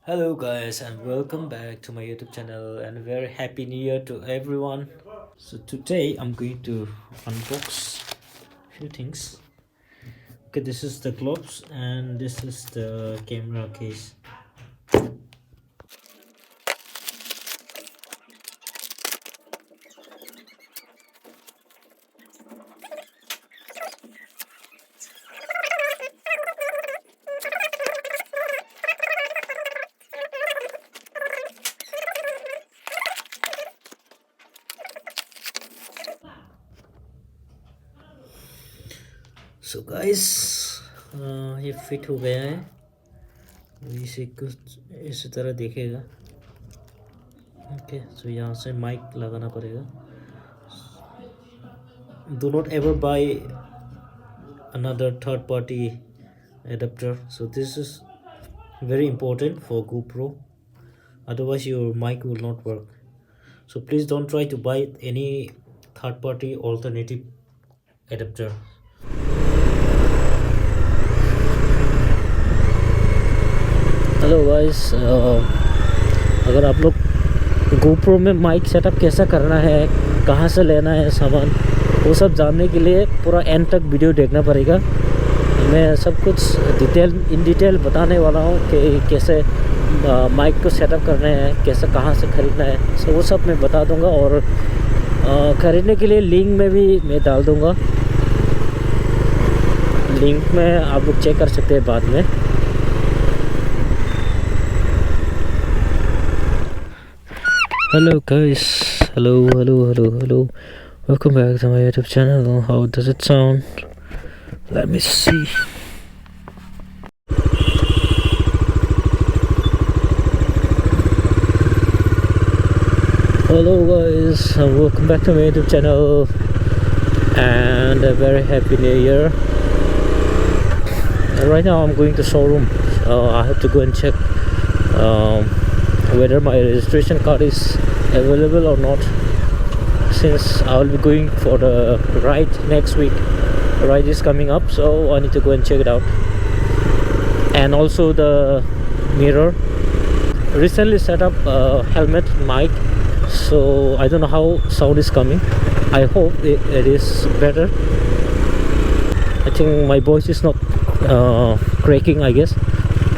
Hello guys and welcome back to my YouTube channel and a very happy new year to everyone. So today I'm going to unbox a few things. Okay, this is the gloves and this is the camera case. So guys, ये fit हो गया है. इसे कुछ इस तरह दिखेगा. Okay, so यहाँ से माइक लगाना पड़ेगा. Do not ever buy another third party adapter. So this is very important for GoPro, otherwise your mic will not work. So please don't try to buy any third party alternative adapter. Hello guys, अगर आप लोग GoPro में mic setup कैसा करना है, कहाँ से लेना है सामान, वो सब जानने के लिए पूरा एंड तक वीडियो देखना पड़ेगा. मैं सब कुछ इन डिटेल बताने वाला हूँ कि कैसे माइक को सेटअप करना है, कैसे कहाँ से ख़रीदना है. सो वो सब मैं बता दूँगा और ख़रीदने के लिए लिंक में भी मैं डाल दूँगा. लिंक में आप लोग चेक कर सकते हैं बाद में. Hello guys, hello, welcome back to my YouTube channel. How does it sound? Let me see. Hello guys, welcome back to my YouTube channel and a very happy new year. Right now I'm going to showroom. I have to go and check whether my registration card is available or not, since I will be going for the ride next week. Ride is coming up, so I need to go and check it out. And also the mirror. Recently set up a helmet mic, so I don't know how sound is coming. I hope it is better. I think my voice is not cracking. I guess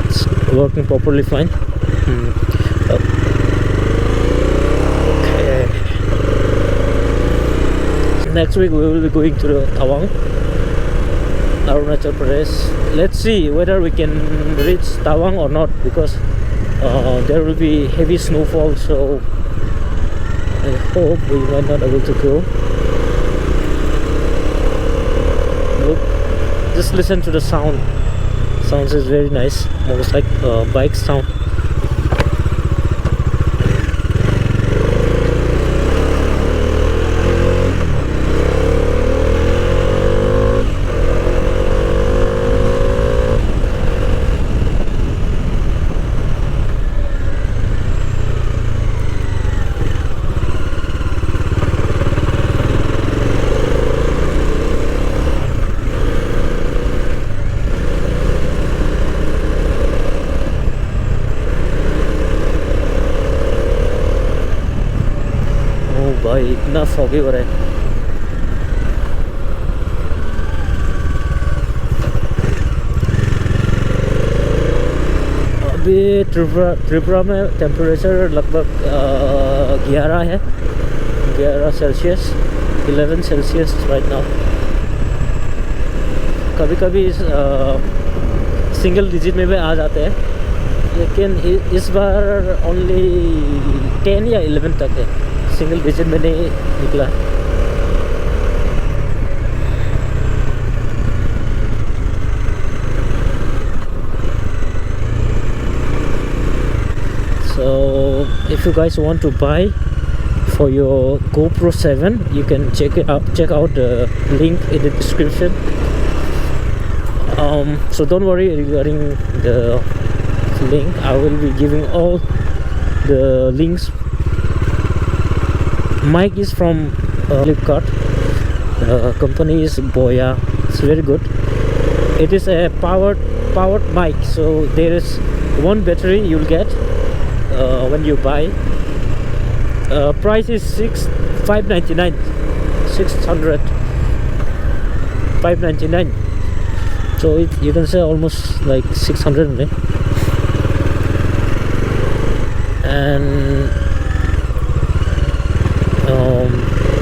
it's working properly fine. Okay. Next week we will be going to the Tawang, Arunachal Pradesh. Let's see whether we can reach Tawang or not, because there will be heavy snowfall, so I hope we might not able to go. Look, just listen to the sound. Sounds is very nice, almost like bike sound. भाई इतना foggy हो रहा है. अभी त्रिपुरा में temperature लगभग 11 है, 11 Celsius, 11 Celsius right now. कभी कभी सिंगल डिजिट में भी आ जाते हैं, लेकिन इस बार ओनली 10 या 11 तक है, सिंगल डिजिट में नहीं निकला. So if you guys want to buy for your GoPro 7, you can check out the link in the description. So don't worry regarding the link. I will be giving all the links. Mic is from Flipkart. The company is Boya. It's very good. It is a powered mic, so there is one battery you'll get when you buy. Price is 599, 600, 599. So you can say almost like 600 only. And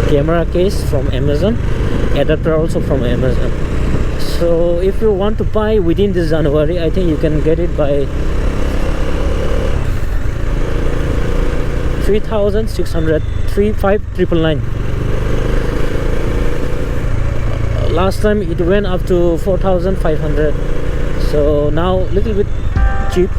camera case from Amazon, adapter also from Amazon. So if you want to buy within this January, I think you can get it by 3,600, 5,999. Last time it went up to 4,500. So now little bit cheap.